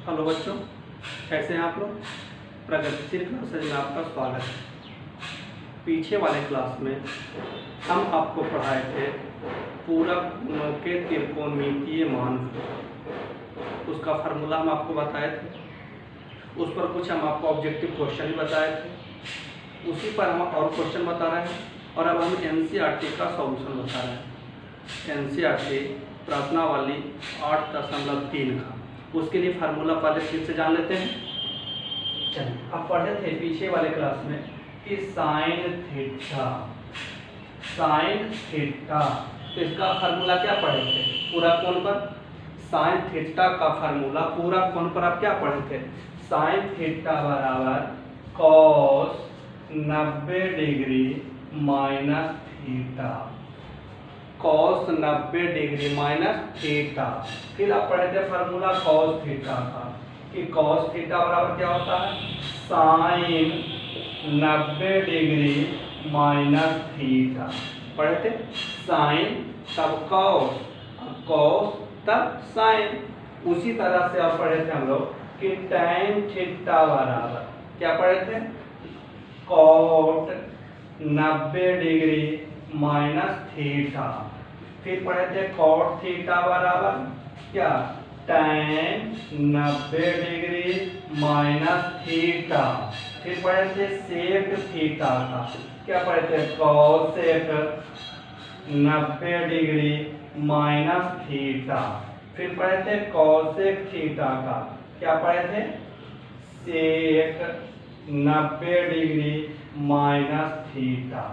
Hello बच्चों, कैसे हैं आप लोग। प्रगतिशील क्लासेज में आपका स्वागत है। पीछे वाले क्लास में हम आपको पढ़ाए थे पूरक गुणों के त्रिकोणमितीय मान, उसका फार्मूला हम आपको बताए थे। उस पर कुछ हम आपको ऑब्जेक्टिव क्वेश्चन भी बताए थे, उसी पर हम और क्वेश्चन बता रहे हैं और अब हम एनसीईआरटी का सॉल्यूशन बता रहे हैं। एनसीईआरटी प्रश्नावली 8.3 का, उसके लिए फार्मूला पहले फिर से जान लेते हैं। चलिए, अब पढ़े थे पीछे वाले क्लास में कि साइन थीटा, तो इसका फार्मूला क्या पढ़े थे पूरा कोण पर। साइन थीटा का फार्मूला पूरा कोण पर आप क्या पढ़े थे। साइन थीटा बराबर cos 90 degree minus theta, cos 90 degree minus theta. फिर आप पढ़े थे फार्मूला कॉस थीटा का कि कॉस थीटा बराबर क्या होता है, साइन 90 डिग्री माइनस थीटा। पढ़े थे साइन तब कॉस, कॉस तब साइन। उसी तरह से आप पढ़े थे हम लोग कि टैन थीटा बराबर क्या पढ़े थे, कॉट 90 डिग्री माइनस थीटा। फिर पढ़े थे कॉट थीटा बराबर क्या, टैन 90 डिग्री माइनस थीटा। फिर पढ़े थे सेक थीटा का, क्या पढ़े थे, कॉसेक 90 डिग्री माइनस थीटा। फिर पढ़े थे कॉसेक थीटा का, क्या पढ़े थे, सेक 90 डिग्री माइनस थीटा।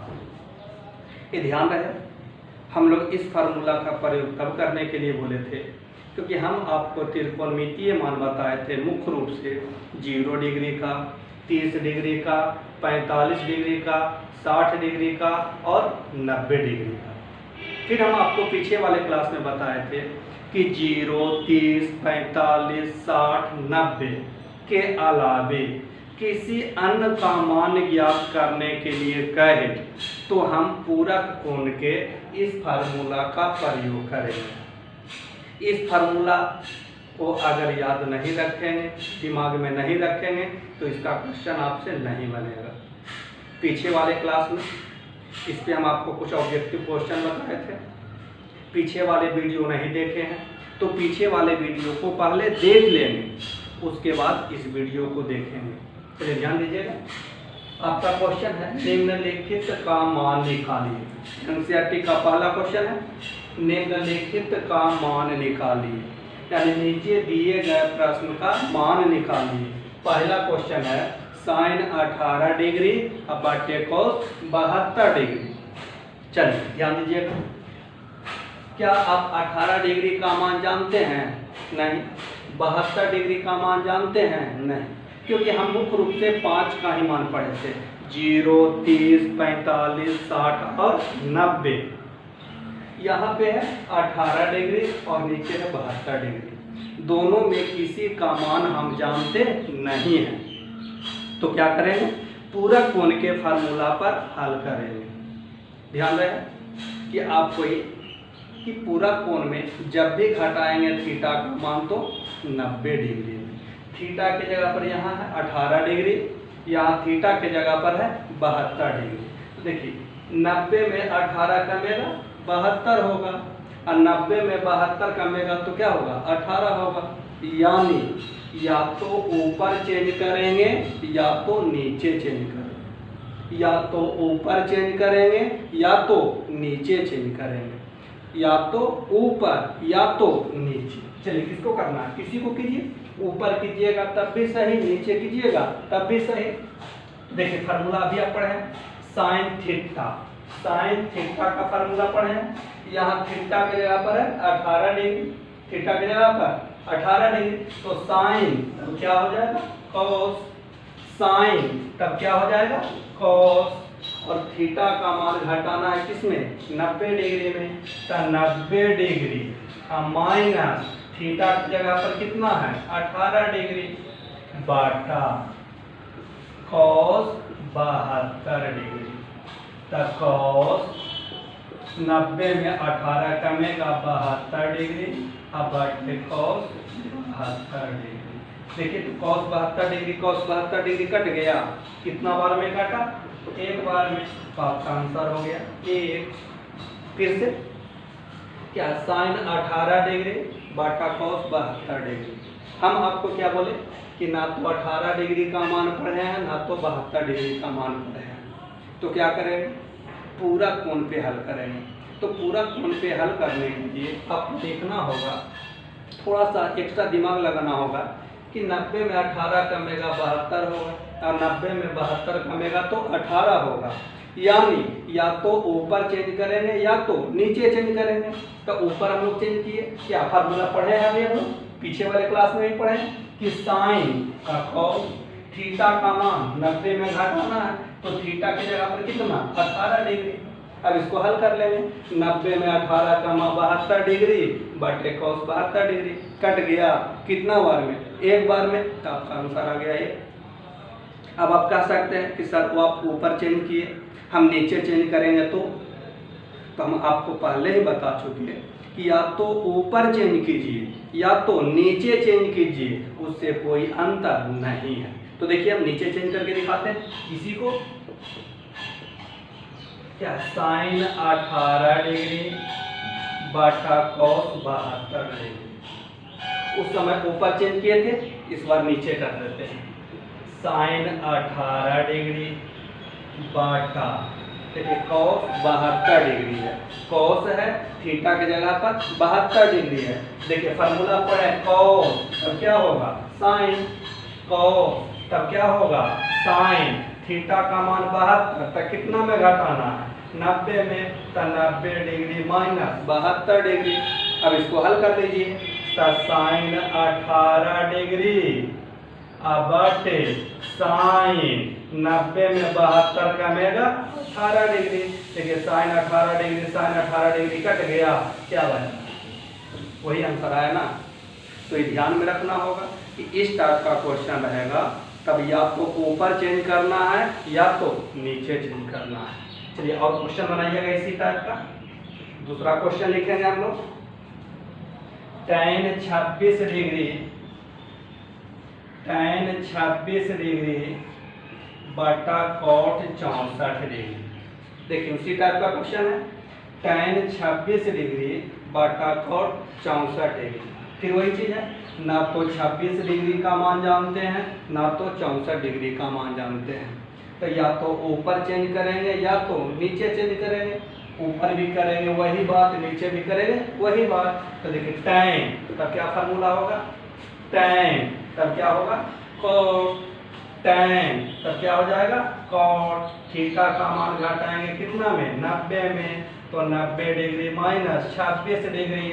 ये ध्यान रहे, हम लोग इस फार्मूला का प्रयोग तब करने के लिए बोले थे क्योंकि हम आपको त्रिकोणमितीय मान बताए थे, मुख्य रूप से 0 डिग्री का, 30 डिग्री का, 45 डिग्री का, 60 डिग्री का और 90 डिग्री का। फिर हम आपको पीछे वाले क्लास में बताए थे कि 0, 30, 45, 60, 90 के अलावे किसी अन्य का मान ज्ञात करने के लिए कहे तो हम पूरक कोण के इस फार्मूला का प्रयोग करेंगे। इस फार्मूला को अगर याद नहीं रखेंगे, दिमाग में नहीं रखेंगे तो इसका क्वेश्चन आपसे नहीं बनेगा। पीछे वाले क्लास में इस पे हम आपको कुछ ऑब्जेक्टिव क्वेश्चन बताए थे। पीछे वाले वीडियो नहीं देखे हैं तो पीछे वाले वीडियो को पहले देख लेंगे, उसके बाद इस वीडियो को देखेंगे। चलिए ध्यान दीजिएगा, आपका क्वेश्चन है निम्नलिखित का मान निकालिए। एनसीईआरटी का पहला क्वेश्चन है निम्नलिखित का मान निकालिए, यानी नीचे दिए गए प्रश्न का मान निकालिए। पहला क्वेश्चन है साइन 18 डिग्री बटे कोस 72 डिग्री। चलिए ध्यान दीजिएगा, क्या आप 18 डिग्री का मान जानते हैं? नहीं। 72 डिग्री का मान जानते हैं? नहीं, क्योंकि हम मुख्य रूप से 5 का ही मान पढ़े थे, 0, 30, 45, 60 और 90। यहाँ पे है 18 डिग्री और नीचे है 72 डिग्री। दोनों में किसी का मान हम जानते नहीं हैं, तो क्या करेंगे, पूरक कोण के फार्मूला पर हल करेंगे। ध्यान रहे कि आपको कि पूरक कोण में जब भी घटाएंगे थीटा का मान तो 90 डिग्री में, थीटा की जगह पर यहाँ है 18 डिग्री, यहाँ थीटा की जगह पर है 72 डिग्री। तो देखिए 90 में 18 कमेगा 72 होगा और 90 में 72 कमेगा तो क्या होगा, 18 होगा। यानी या तो ऊपर चेंज करेंगे या तो नीचे चेंज करेंगे, या तो ऊपर चेंज करेंगे या तो नीचे चेंज करेंगे, या तो ऊपर या तो नीचे। चलिए किसको करना है, किसी को कीजिए, ऊपर कीजिएगा तब भी सही, नीचे कीजिएगा तब भी सही। देखिए फार्मूला अभी आप पढ़े साइन थीटा, साइन थीटा का फार्मूला पढ़े, यहाँ थीटा की जगह पर है 18 डिग्री, थीटा की जगह पर 18 डिग्री, तो साइन तब क्या हो जाएगा, कॉस, साइन तब क्या हो जाएगा, कॉस। और थीटा का मान घटाना है किसमें, 90 डिग्री में, तो 90 डिग्री माइनस थीटा की जगह पर कितना है 18 डिग्री बटा कॉस 72 डिग्री। तो कॉस 90 में 18 कमेगा 72 डिग्री, अब बटे कॉस 72 डिग्री। देखिए तो cos 72 degree cos 72 degree cut गया, कितना बार में काटा, एक बार में, तो आपका आंसर हो गया एक। फिर से क्या, sin 18 डिग्री बटा cos 72 डिग्री। हम आपको क्या बोले कि ना तो 18 डिग्री का मान पढ़े हैं ना तो 72 डिग्री का मान पढ़े हैं, तो क्या करेंगे, पूरा कोण पे हल करेंगे। तो पूरा कोण पे हल करने के लिए आपको देखना होगा, थोड़ा सा एक्स्ट्रा दिमाग लगाना होगा कि 90 में 18 कमेगा 72 होगा और 90 में 72 कमेगा तो 18 होगा, यानी या तो ऊपर चेंज करेंगे या तो नीचे चेंज करेंगे। तो ऊपर हम लोग चेंज किए, क्या फार्मूला पढ़े हैं अभी हम लोग, पीछे वाले क्लास में ही पढ़े कि साइन का कॉस थीटा का मान 90 में घटाना है, तो थीटा की जगह पर कितना 18 डिग्री। अब इसको हल कर लेंगे, 90 में 18 का मान 72 डिग्री बटे cos 72 डिग्री, कट गया कितना बार में, एक बार में, तो आपका आंसर आ गया ये। अब आप कह सकते हैं कि सर वो आप ऊपर चेंज किए, हम नीचे चेंज करेंगे तो हम आपको पहले ही बता चुके हैं कि या तो ऊपर चेंज कीजिए या तो नीचे चेंज कीजिए, उससे कोई अंतर नहीं है। तो देखिए हम नीचे चेंज करके दिखाते हैं इसी को, क्या sin 18 डिग्री बटा cos 72 डिग्री। उस समय ऊपर चेंज किए थे, इस बार नीचे कर देते हैं, sin 18 डिग्री बटा, देखिए cos 72 डिग्री है, cos है थीटा की जगह पर 72 डिग्री है। देखिए फार्मूला पर है cos, तब क्या होगा sin, cos तब क्या होगा sin, थीटा का मान 72, तब कितना में घटाना है 90 में, तो 90 डिग्री माइनस 72 डिग्री। अब इसको हल कर लीजिए, तो sin 18 डिग्री बटे sin 90 में 72 कमेगा 18 डिग्री। देखिए sin 18 डिग्री कट गया, क्या बना, वही आंसर आया ना। तो ये ध्यान में रखना होगा कि इस टाइप का क्वेश्चन रहेगा, तब या तो ऊपर चेंज करना है या तो नीचे चेंज करना है। चलिए और क्वेश्चन बनाइएगा इसी टाइप का। दूसरा क्वेश्चन लिखेंगे हम लोग, tan 26 डिग्री बटा cot 64 डिग्री। देखिए उसी टाइप का क्वेश्चन है, tan 26 डिग्री बटा cot 64 डिग्री। फिर वही चीज है, ना तो 26 डिग्री का मान जानते हैं ना तो 64 डिग्री का मान जानते हैं, तो या तो ऊपर चेंज करेंगे या तो नीचे चेंज करेंगे। ऊपर भी करेंगे वही बात, नीचे भी करेंगे वही बात। तो देखिए tan, तब क्या फार्मूला होगा, tan तब क्या होगा cot, tan तब क्या हो जाएगा cot, थीटा का मान घटाएंगे कितना में 90 में, तो 90 डिग्री माइनस 26 डिग्री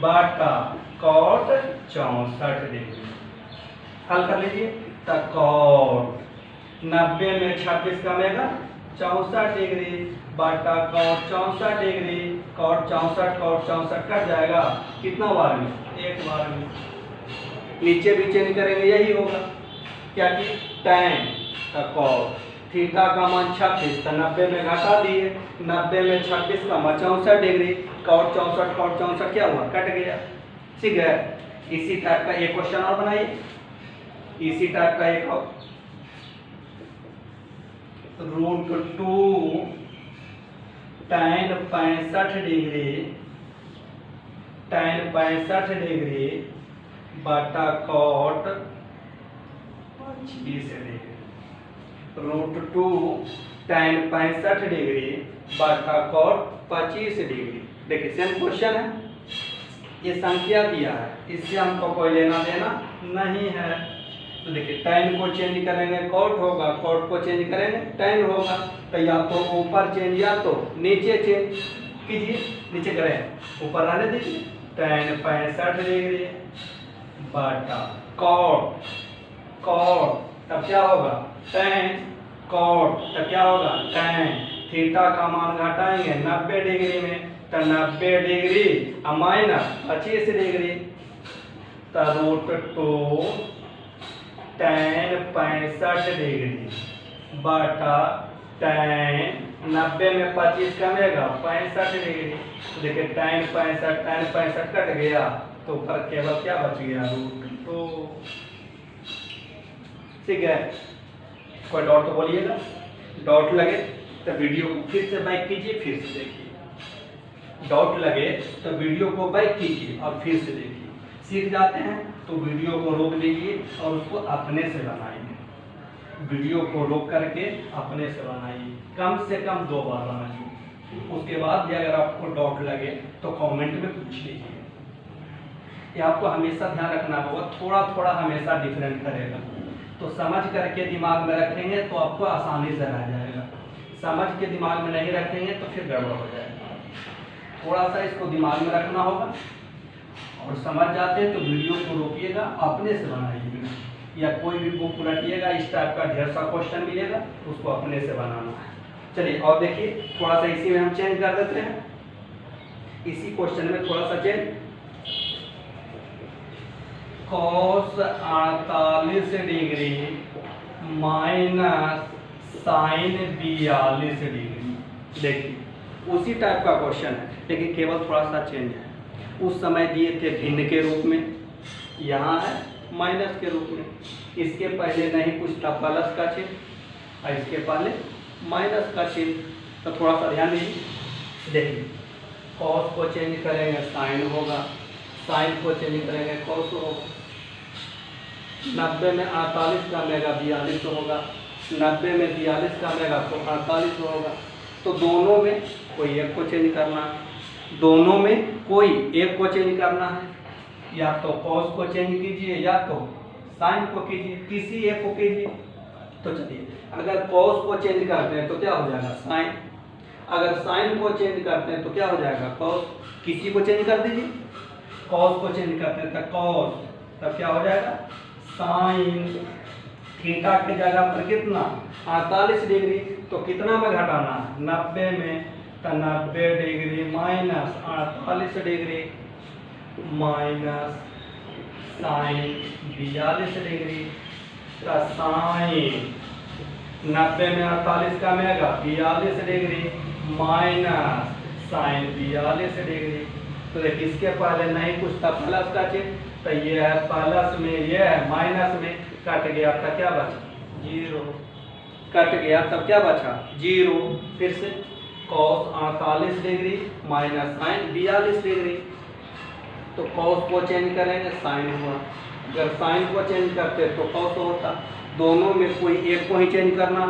बटा cot 64 डिग्री। हल कर लीजिए, तो cot 90 में 26 कमेगा 64 डिग्री बटा cot 64 डिग्री, cot 64 कट जाएगा कितना बार में, एक बार में। नीचे भी चेंज करेंगे यही होगा, क्या कि tan का cot, थीटा का मान 26, तो 90 में घटा दिए, 90 में 26 का मान 64 डिग्री, cot 64 क्या हुआ, कट गया, ठीक है। इसी टाइप का एक क्वेश्चन और बनाइए, इसी टाइप का एक और, √2 tan 65 डिग्री बटा cot 25 डिग्री। √2 tan 65 डिग्री बटा cot 25 डिग्री। देखिए सेम क्वेश्चन है, ये संख्या दिया है, इससे हमको कोई लेना देना नहीं है। तो देखिए tan को चेंज करेंगे cot होगा, cot को चेंज करेंगे tan होगा, तो या तो ऊपर चेंज या तो नीचे चेंज कीजिए। नीचे करें, ऊपर रहने दीजिए, tan 65 डिग्री बटा cot तब क्या होगा tan, cot तब क्या होगा tan, थीटा का मान घटाएंगे 90 डिग्री में, तो 90 डिग्री माइनस 25 डिग्री, तो √2 tan 65 डिग्री बटा tan 90 में 25 कमेगा 65 डिग्री। तो देखिए tan 65 कट गया, तो ऊपर केवल क्या बच गया √2। ठीक है, कोई डॉट तो बोलिएगा, डॉट लगे तो वीडियो को फिर से बैक कीजिए, फिर से देखिए। डॉट लगे तो वीडियो को बैक कीजिए और फिर से देखिए। सीख जाते हैं तो वीडियो को रोक लीजिए और उसको अपने से बनाइए। वीडियो को रोक करके अपने से बनाइए, कम से कम 2 बार बनाइए। उसके बाद भी अगर आपको डॉट लगे तो कमेंट में पूछ लीजिए। ये आपको हमेशा ध्यान रखना होगा, थोड़ा थोड़ा हमेशा डिफरेंट करेगा, तो समझ करके दिमाग में रखेंगे तो आपको आसानी से रह जाएगा। समझ के दिमाग में नहीं रखेंगे तो फिर गड़बड़ हो जाएगा। थोड़ा सा इसको दिमाग में रखना होगा और समझ जाते हैं तो वीडियो को रोकिएगा, अपने से बनाइएगा, या कोई भी बुक उलटिएगा, इस टाइप का ढेर सा क्वेश्चन मिलेगा तो उसको अपने से बनाना है। चलिए और देखिए, थोड़ा सा इसी में हम चेंज कर देते हैं, इसी क्वेश्चन में थोड़ा सा change. cos 48 degree minus sine 42 degree. देखिए उसी टाइप का क्वेश्चन है, लेकिन केवल थोड़ा सा चेंज है। उस समय दिए थे भिन्न के रूप में, यहाँ है माइनस के रूप में। इसके पहले नहीं कुछ था प्लस का चिन्ह और इसके पहले माइनस का चिन्ह, तो थोड़ा सा ध्यान दीजिए। देखिए कॉस को चेंज करेंगे साइन होगा, साइन को चेंज करेंगे कॉस होगा। 90 में 48 का मेगा 42 होगा, 90 में 42 का मेगा तो 48 होगा। तो दोनों में कोई एक को चेंज करना है, दोनों में कोई एक को चेंज करना है, या तो कॉस को चेंज कीजिए या तो साइन को कीजिए, किसी एक को कीजिए। तो चलिए अगर कॉस को चेंज करते हैं तो क्या हो जाएगा साइन, अगर साइन को चेंज करते हैं तो क्या हो जाएगा कॉस। किसी को चेंज कर दीजिए, कॉस को चेंज करते हैं तो कॉस, तब क्या हो जाएगा साइन। थीटा की जगह पर कितना 48 डिग्री, तो कितना में घटाना है 90 में, तो 90 degree minus 48 degree minus sine 42 degree का साइन। 90 में 48 का मेगा 42 डिग्री माइनस साइन 42 डिग्री। तो देखिए इसके पहले नहीं कुछ था प्लस का चिन्ह, तो ये है प्लस में, ये है माइनस में, कट गया तब क्या बचा 0, कट गया तब क्या बचा 0। फिर से cos 48 degree minus sine 42 degree, तो cos को चेंज करेंगे साइन हुआ, अगर साइन को चेंज करते तो cos होता। दोनों में कोई एक को ही चेंज करना,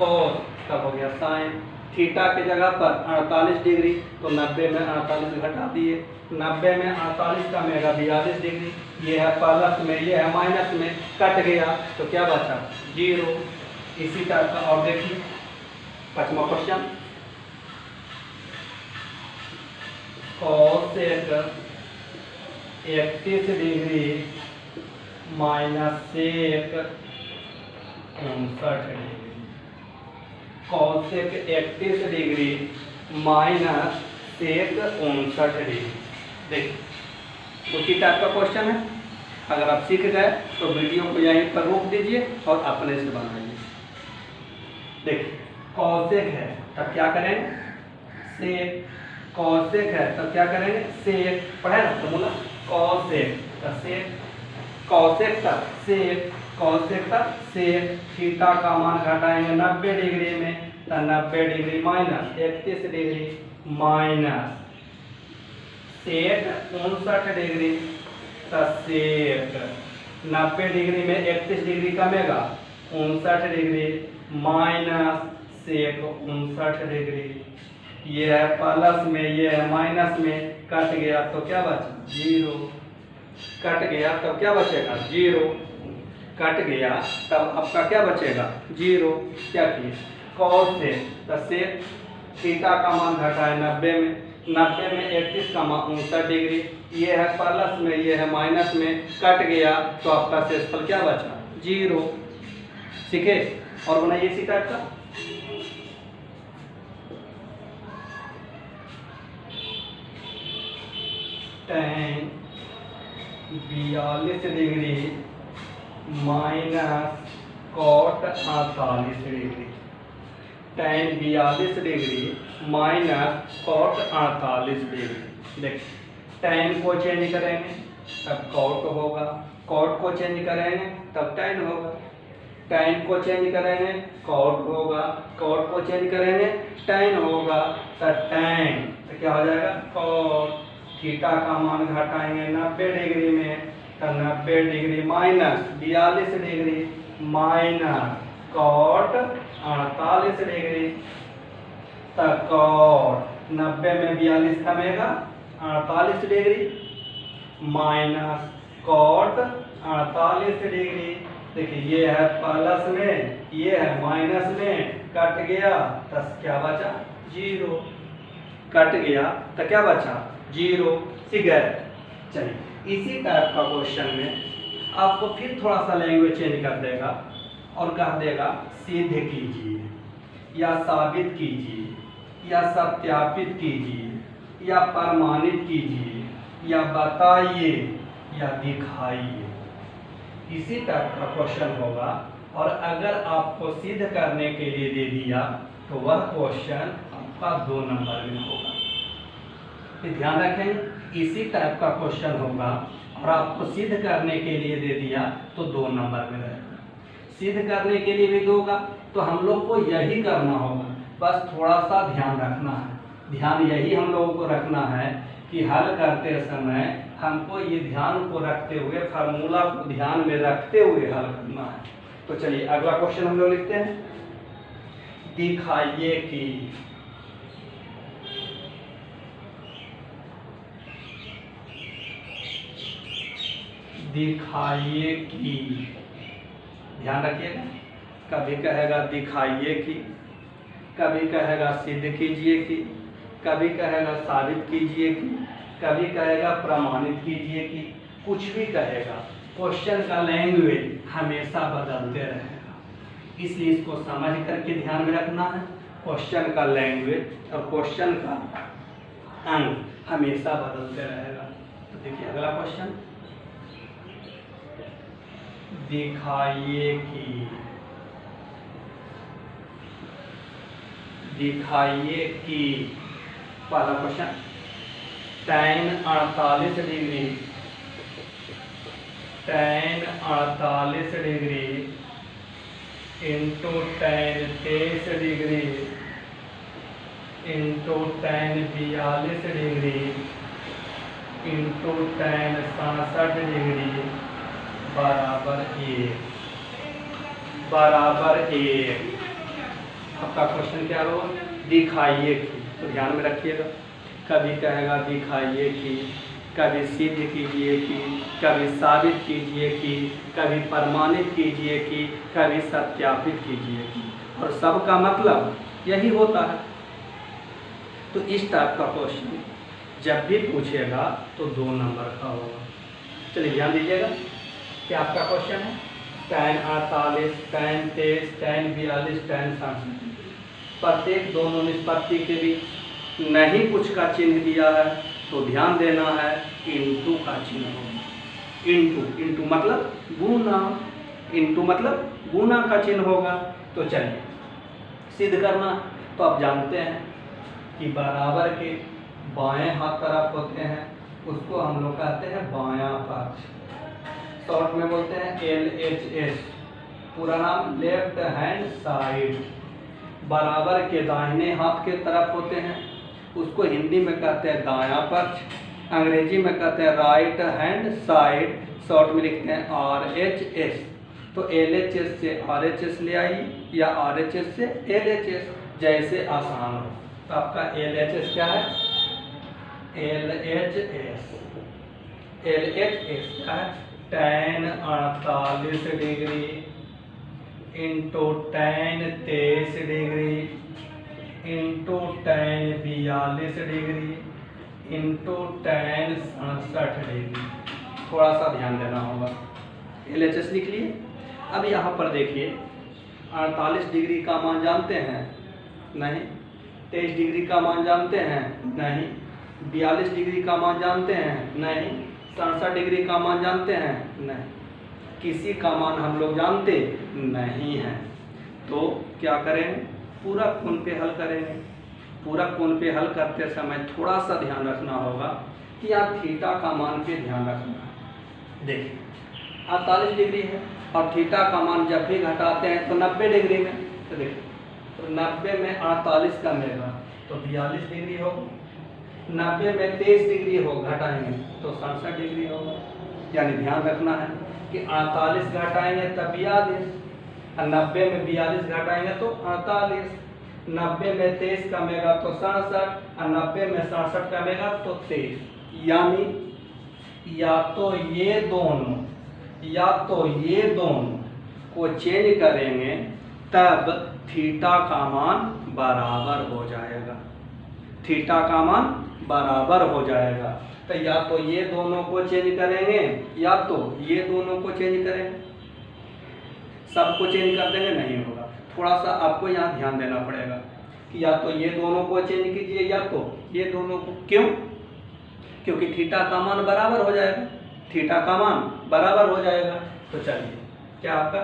cos तब हो गया साइन। थीटा की जगह पर 48 डिग्री, तो 90 में 48 घटा दिए, 90 में 48 का मेगा 42 डिग्री, ये है प्लस में, ये है माइनस में, कट गया तो क्या बचा 0। इसी टाइप का और देखिए 5वां question, cos 31 degree minus sec 59 degree, cos 31 degree minus sec 59 degree. देखिए उसी टाइप का क्वेश्चन है, अगर आप सीख गए तो वीडियो को यहीं पर रोक दीजिए और अपने से बनाइए। देखिए कॉसेक है तब क्या करेंगे सेक, कॉसेक है तब क्या करेंगे सेक, पढ़े ना फॉर्मूला कॉसेक का सेक, कॉसेक तक सेक, कॉसेक तक सेक। थीटा का मान घटाएंगे 90 डिग्री में, तो 90 degree minus 31 degree minus sec 59 degree, तो सेक 90 डिग्री में 31 डिग्री कमेगा 59 डिग्री माइनस सेक 59 डिग्री। ये है प्लस में, ये है माइनस में, कट गया तो क्या बचा 0, कट गया तब क्या बचेगा 0, कट गया तब आपका क्या बचेगा 0। क्या किए cos से, तो सेक थीटा का मान घटाए 90 में, 90 में 31 का मान 59 डिग्री, ये है प्लस में, ये है माइनस में, कट गया तो आपका शेषफल क्या बचा 0। ठीक है, और बनाइए इसी टाइप का। tan 42 degree minus cot 48 degree, tan 42 degree minus cot 48 degree. देखिए tan को चेंज करेंगे तब cot होगा, cot को चेंज करेंगे तब tan होगा। tan को चेंज करेंगे cot होगा, cot को चेंज करेंगे tan होगा, तो tan तो क्या हो जाएगा cot। थीटा का मान घटाएंगे 90 डिग्री में, तो 90 degree minus 42 degree minus cot 48 degree, तो cot 90 में 42 कमेगा 48 डिग्री माइनस cot 48 डिग्री। देखिए ये है प्लस में, ये है माइनस में, कट गया तो क्या बचा 0, कट गया तो क्या बचा 0 फिगर। चलिए इसी टाइप का क्वेश्चन में आपको फिर थोड़ा सा लैंग्वेज चेंज कर देगा और कह देगा सिद्ध कीजिए या साबित कीजिए या सत्यापित कीजिए या प्रमाणित कीजिए या बताइए या दिखाइए। इसी टाइप का क्वेश्चन होगा, और अगर आपको सिद्ध करने के लिए दे दिया तो वह क्वेश्चन आपका 2 नंबर में होगा। तो ध्यान रखें, इसी टाइप का क्वेश्चन होगा और आपको सिद्ध करने के लिए दे दिया तो 2 नंबर में रहेगा। सिद्ध करने के लिए भी दोगा तो हम लोग को यही करना होगा, बस थोड़ा सा ध्यान रखना है। ध्यान यही हम लोगों को रखना है कि हल करते समय हमको ये ध्यान को रखते हुए, फार्मूला को ध्यान में रखते हुए हल करना है। तो चलिए अगला क्वेश्चन हम लोग लिखते हैं, दिखाइए कि दिखाइए कि, ध्यान रखिएगा, कभी कहेगा दिखाइए कि, कभी कहेगा सिद्ध कीजिए कि, कभी कहेगा साबित कीजिए कि, कभी कहेगा प्रमाणित कीजिए कि, कुछ भी कहेगा। क्वेश्चन का लैंग्वेज हमेशा बदलते रहेगा, इसलिए इसको समझ करके ध्यान में रखना है। क्वेश्चन का लैंग्वेज और क्वेश्चन का अंग हमेशा बदलते रहेगा। तो देखिए अगला क्वेश्चन, दिखाइए कि, दिखाइए कि, पहला question, tan 48 degree, tan 48 degree into tan 23 degree into tan 42 degree into tan 67 degree बराबर 1। आपका क्वेश्चन क्या होगा, दिखाइए कि। तो ध्यान में रखिएगा, कभी कहेगा दिखाइए कि, कभी सिद्ध कीजिए कि, कभी साबित कीजिए कि, कभी प्रमाणित कीजिए कि, कभी सत्यापित कीजिए कि, और सबका मतलब यही होता है। तो इस टाइप का क्वेश्चन जब भी पूछेगा तो 2 नंबर का होगा। चलिए ध्यान दीजिएगा कि आपका क्वेश्चन है tan 48, tan 23, tan 42, tan 67, प्रत्येक दोनों निष्पत्ति के बीच नहीं कुछ का चिन्ह दिया है तो ध्यान देना है इंटू का चिन्ह होगा। इंटू मतलब गुना, इंटू मतलब गुना का चिन्ह होगा। तो चलिए सिद्ध करना, तो आप जानते हैं कि बराबर के बाएं हाथ तरफ होते हैं उसको हम लोग कहते हैं बायां पक्ष, शॉर्ट में बोलते हैं LHS, पूरा नाम लेफ्ट हैंड साइड। बराबर के दाहिने हाथ के तरफ होते हैं उसको हिंदी में कहते हैं दायां पक्ष, अंग्रेजी में कहते हैं राइट हैंड साइड, शॉर्ट में लिखते हैं RHS। तो LHS से RHS ले आइए या RHS से LHS, जैसे आसान हो। तो आपका LHS क्या है, LHS क्या है, tan 48 degree into tan 23 degree into tan 42 degree into tan 67 degree. थोड़ा सा ध्यान देना होगा। LHS लिख लिए। अब यहाँ पर देखिए 48 डिग्री का मान जानते हैं, नहीं। 23 डिग्री का मान जानते हैं, नहीं। 42 डिग्री का मान जानते हैं, नहीं। 67 डिग्री का मान जानते हैं, नहीं। किसी का मान हम लोग जानते नहीं हैं। तो क्या करेंगे, पूरा कोण पे हल करेंगे। पूरा कोण पे हल करते समय थोड़ा सा ध्यान रखना होगा कि आप थीटा का मान पे ध्यान रखना है। देखिए 48 डिग्री है, और थीटा का मान जब भी घटाते हैं तो 90 डिग्री में। तो देखो, तो 90 में 48 कमेगा तो 42 डिग्री होगा, 90 में 23 डिग्री हो घटाएंगे तो 67 डिग्री होगा। यानी ध्यान रखना है कि 48 घटाएंगे तब 42, और 90 में 42 घटाएंगे तो 48, 90 में 23 कमेगा तो 67, और 90 में 67 कमेगा तो 23। यानी या तो ये दोनों को चेंज करेंगे तब थीटा का मान बराबर हो जाएगा, थीटा का मान बराबर हो जाएगा। तो या तो ये दोनों को चेंज करेंगे या तो ये दोनों को चेंज करेंगे, सबको चेंज कर देंगे नहीं होगा। थोड़ा सा आपको यहाँ ध्यान देना पड़ेगा कि या तो ये दोनों को चेंज कीजिए या तो ये दोनों को। क्यों? क्योंकि थीटा का मान बराबर हो जाएगा, थीटा का मान बराबर हो जाएगा। तो चलिए, क्या आपका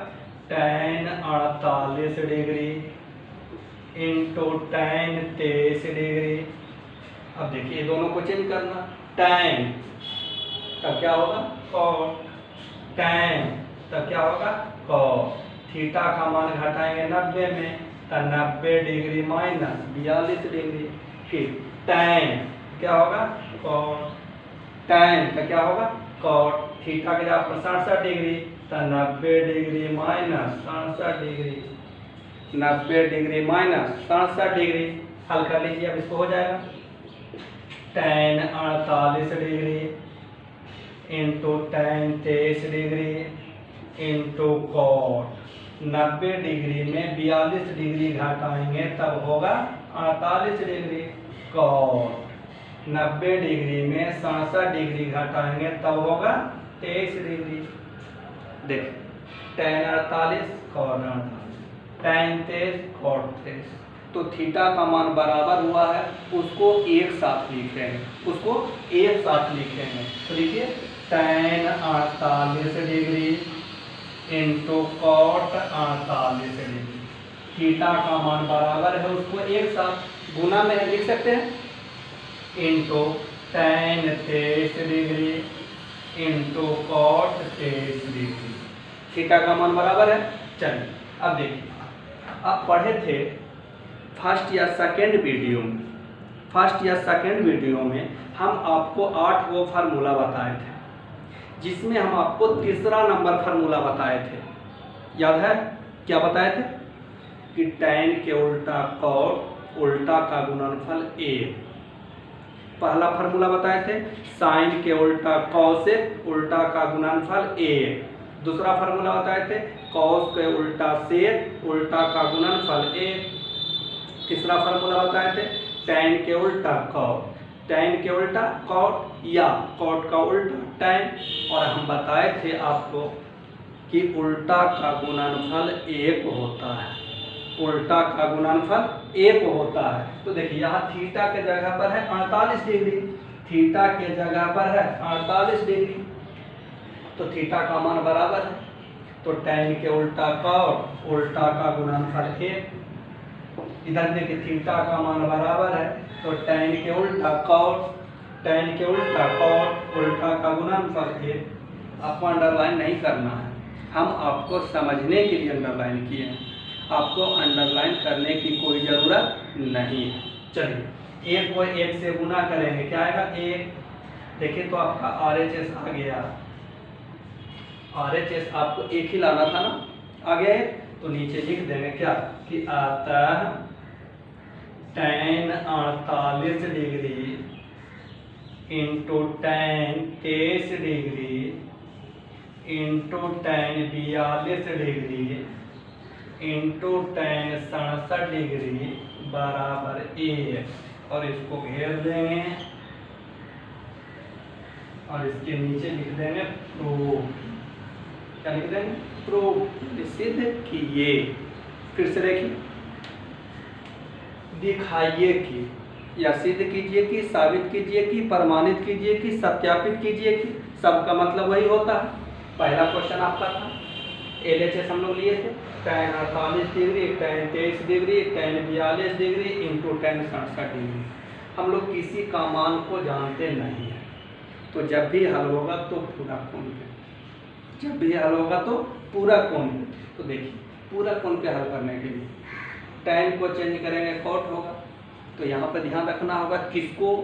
tan 48 degree into tan 23 degree. अब देखिए दोनों को चेंज करना, tan तब क्या होगा cot, tan तब क्या होगा cot। थीटा का मान घटाएंगे 90 में तो 90 डिग्री माइनस 42 डिग्री, फिर tan क्या होगा cot, tan का क्या होगा cot। थीटा के जगह पर 67 डिग्री तो 90 degree minus 67 degree, 90 degree minus 67 degree. हल कर लीजिए, अब इसको हो जाएगा tan 48 degree into tan 23 degree into cot। 90 degree में 42 डिग्री घटाएंगे तब होगा 48 डिग्री cot। 90 डिग्री में 67 डिग्री घटाएंगे तब होगा 23 डिग्री। देख, tan 48 cot 48, tan 23 cot 23। तो थीटा का मान बराबर हुआ है, उसको एक साथ लिखेंगे, उसको एक साथ लिखेंगे। तो लिखिए tan 48 degree into cot 48 degree. Theta का मान बराबर है, उसको एक साथ गुना में लिख सकते हैं, into tan 23 degree into cot 23 degree. Theta का मान बराबर है। चलिए अब देखिए, आप पढ़े थे फर्स्ट या सेकेंड वीडियो में हम आपको 8 वो फार्मूला बताए थे, जिसमें हम आपको तीसरा नंबर फार्मूला बताए थे। याद है क्या बताए थे? कि tan के उल्टा cot उल्टा का गुणनफल a। पहला फार्मूला बताए थे sin के उल्टा cos उल्टा का गुणनफल a। दूसरा फार्मूला बताए थे cos के उल्टा sec उल्टा का गुणनफल a। तीसरा फार्मूला बताए थे tan के उल्टा cot, tan के उल्टा cot या cot का उल्टा tan। और हम बताए थे आपको कि उल्टा का गुणनफल 1 होता है, उल्टा का गुणनफल 1 होता है। तो देखिए यहाँ थीटा के जगह पर है 48 डिग्री, थीटा के जगह पर है 48 डिग्री, तो थीटा का मान बराबर है। तो tan के उल्टा cot उल्टा का गुणनफल 1। इधर देखिए थीटा का मान बराबर है, तो tan के उल्टा cot उल्टा का गुणनफल 1। आपको अंडरलाइन नहीं करना है, हम आपको समझने के लिए अंडरलाइन किए हैं, आपको अंडरलाइन करने की कोई ज़रूरत नहीं है। चलिए 1 को 1 से गुना करेंगे, क्या आएगा 1। देखिए तो आपका RHS आ गया, RHS आपको 1 ही लाना था ना, आ गया है। तो नीचे लिख देंगे क्या कि अतः tan 48 degree into tan 23 degree into tan 42 degree into tan 67 degree बराबर 1। और इसको घेर देंगे और इसके नीचे लिख देंगे प्रूफ। क्या लिख देंगे? प्रूफ, सिद्ध किए। फिर से देखिए, दिखाइए कि या सिद्ध कीजिए कि, साबित कीजिए कि, प्रमाणित कीजिए कि, सत्यापित कीजिए कि, सबका मतलब वही होता है। पहला क्वेश्चन आपका था, LHS हम लोग लिए थे tan 48 degree, tan 23 degree, tan 42 degree into tan 67 degree. हम लोग किसी का मान को जानते नहीं हैं, तो जब भी हल होगा तो पूरा खोल दें। जब भी हल होगा तो पूरा कोण। तो देखिए पूरा कोण पे हल करने के लिए tan को चेंज करेंगे cot होगा। तो यहाँ पे ध्यान रखना होगा किसको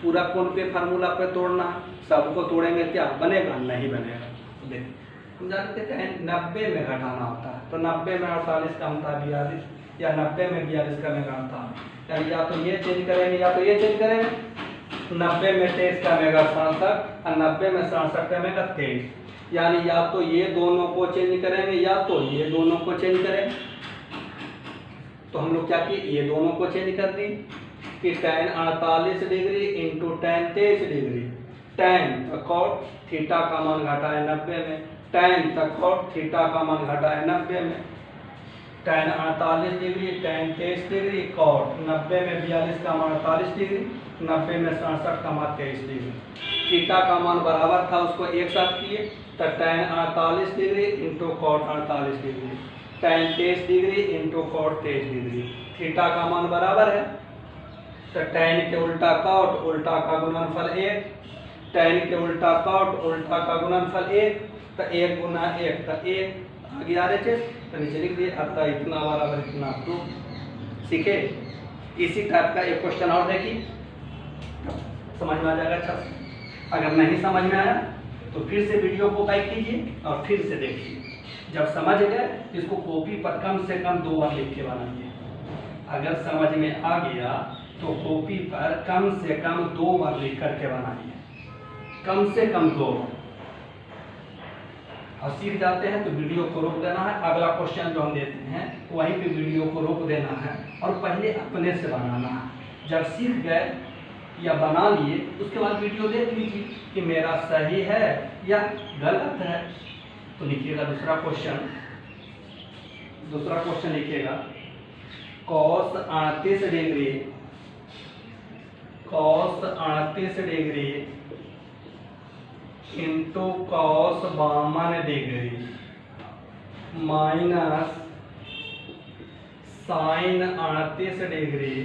पूरा कोण पे फार्मूला पे तोड़ना है, सबको तोड़ेंगे क्या बनेगा, नहीं बनेगा। तो देखिए हम जानते हैं 90 में घटाना होता है, तो 90 में 48 का होता है 42, या 90 में 42 का मेगा होता है, यानी या तो ये चेंज करेंगे या तो ये चेंज करेंगे। 90 में 23 का मेगा 67 और 90 में 67 का मेगा 23, यानी या तो ये दोनों को चेंज करेंगे या तो ये दोनों को चेंज करें। तो हम लोग क्या किए, ये दोनों को चेंज कर दी कि tan 48 degree into tan 23 degree, tan cot theta का मान घटा है 90 में, tan cot थीटा का मान घटा है 90 में, tan 48 degree tan 23 degree cot 90 में 42 का मान 48 डिग्री, 90 में 67 का मान 23 डिग्री। थीटा का मान बराबर था उसको एक साथ किए, तो tan 48 degree into cot 48 degree, tan 23 degree into cot 23 degree, theta का मान बराबर है। तो tan के उल्टा cot, उल्टा का गुणनफल 1, tan के उल्टा cot, उल्टा का गुणनफल 1, तो 1 गुना 1 तो 1 आ गया RHS, तो नीचे लिख दिए अतः इतना बराबर इतना प्रूफ। सीखे। इसी टाइप का एक क्वेश्चन और देखिए, समझ में आ जाएगा अच्छा से। अगर नहीं समझ में आया तो फिर से वीडियो को लाइक कीजिए और फिर से देखिए। जब समझ गए इसको कॉपी पर कम से कम 2 बार लिख के बनाइए। अगर समझ में आ गया तो कॉपी पर कम से कम 2 बार लिख करके बनाइए, कम से कम 2 बार। और सीख जाते हैं तो वीडियो को रोक देना है, अगला क्वेश्चन जो हम देते हैं वहीं पे वीडियो को रोक देना है और पहले अपने से बनाना है। जब सीख गए या बना लिए उसके बाद वीडियो देख लीजिए कि मेरा सही है या गलत है। तो लिखिएगा दूसरा क्वेश्चन लिखिएगा, cos 38 degree, cos 38 degree into cos 52 degree minus sin 38 degree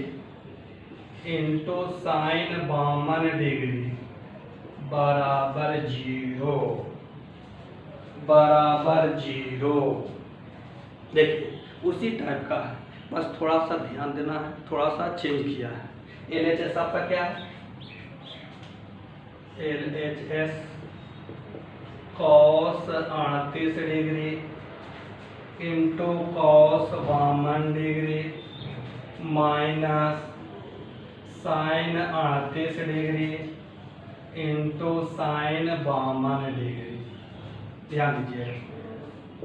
into sin 52 degree बराबर 0, बराबर 0। देखिए उसी टाइप का है, बस थोड़ा सा ध्यान देना है, थोड़ा सा चेंज किया है। LHS आपका क्या है, LHS cos 38 degree into cos 52 degree minus sin 38 degree into sin 52 degree. ध्यान दीजिएगा,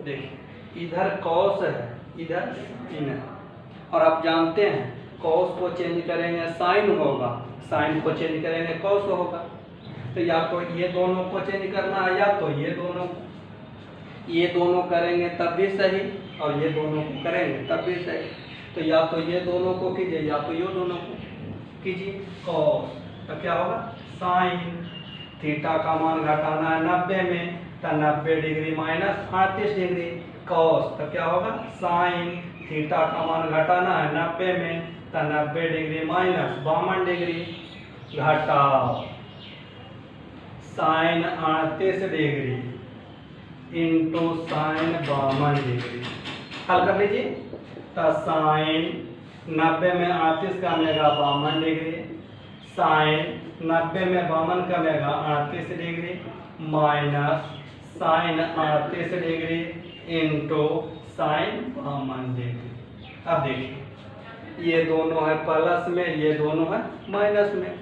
देखिए इधर cos है इधर sin है, और आप जानते हैं cos को चेंज करेंगे sin होगा, sin को चेंज करेंगे cos होगा। तो या तो ये दोनों को चेंज करना है या तो ये दोनों करेंगे तब भी सही और ये दोनों को करेंगे तब भी सही। तो या तो ये दोनों को कीजिए या तो ये दोनों को कीजिए। cos तो क्या होगा sin, थीटा का मान घटाना है 90 में, तो 90 डिग्री माइनस 38 डिग्री, cos तो क्या होगा sin, थीटा का मान घटाना है 90 में, तो 90 डिग्री माइनस 52 डिग्री, घटाओ sin 38 degree into sin 52 degree. हल कर लीजिए, तो sin 90 में 38 का मेगा 52 डिग्री, sin 90 में 52 का mega 38 degree minus sin 38 degree into sin 52 degree. अब देखिए ये दोनों है प्लस में, ये दोनों है माइनस में,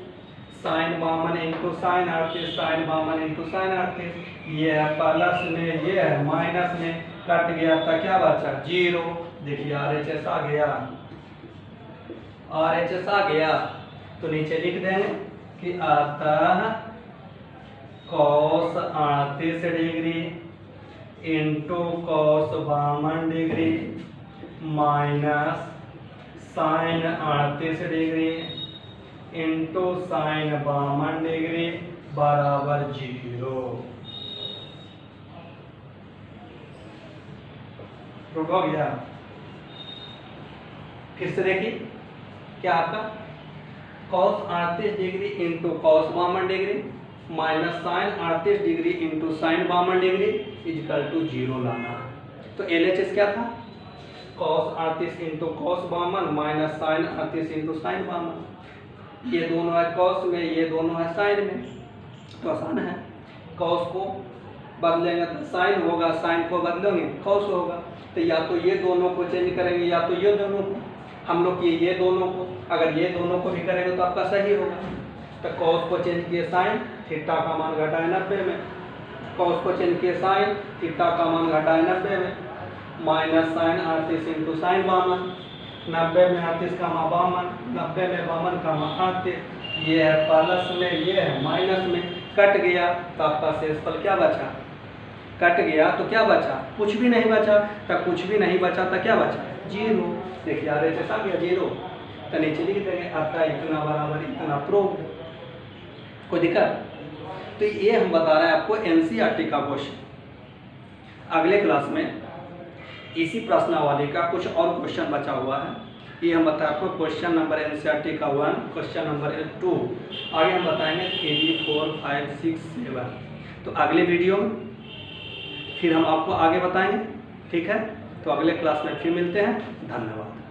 sin 52 into sin 38, sin 52 into sin 38, ये है प्लस में ये है माइनस में, कट गया तो क्या बचा 0। देखिए RHS आ गया, RHS आ गया। तो नीचे लिख देंगे कि अतः cos 38 degree into cos 52 degree minus sin 38 degree into sin 52 degree बराबर 0। प्रूफ हो गया। फिर से देखिए क्या आपका cos 38 degree into cos 52 degree minus sine 38 degree into sine 52 degree equal to 0 लाना। तो LHS क्या था, cos 38 into cos 52 minus sine 38 into sine 52। ये दोनों है कॉस में, ये दोनों है साइन में, तो आसान है। कॉस को बदलेंगे तो साइन होगा, साइन को बदलेंगे कॉस होगा। तो या तो ये दोनों को चेंज करेंगे या तो ये दोनों को। हम लोग ये दोनों को, अगर ये दोनों को भी करेंगे तो आपका सही होगा। तो कॉस को चेंज किए साइन, थीटा का मान घटाए 90 में। कॉस को चेंज किए साइन, थीटा का मान घटाए 90 में, माइनस साइन 38 इंटू साइन 52। 90 में 38 का मान 52, 90 में 52 का मान 38। ये है प्लस में, ये है माइनस में, कट गया तो आपका शेषफल क्या बचा, कट गया तो क्या बचा, कुछ भी नहीं बचा। तो कुछ भी नहीं बचा तो क्या बचा, 0। देखिए RHS आ गया 0, तो नीचे लिख देंगे आपका इतना बराबर इतना प्रूव। कोई दिक्कत? तो ये हम बता रहे हैं आपको NCERT का क्वेश्चन। अगले क्लास में इसी प्रश्नावली का कुछ और क्वेश्चन बचा हुआ है, ये हम बताएं आपको। क्वेश्चन नंबर NCERT का 1, क्वेश्चन नंबर 2, आगे हम बताएंगे 3, 4, 5, 6, 7। तो अगले वीडियो में फिर हम आपको आगे बताएंगे, ठीक है। तो अगले क्लास में फिर मिलते हैं, धन्यवाद।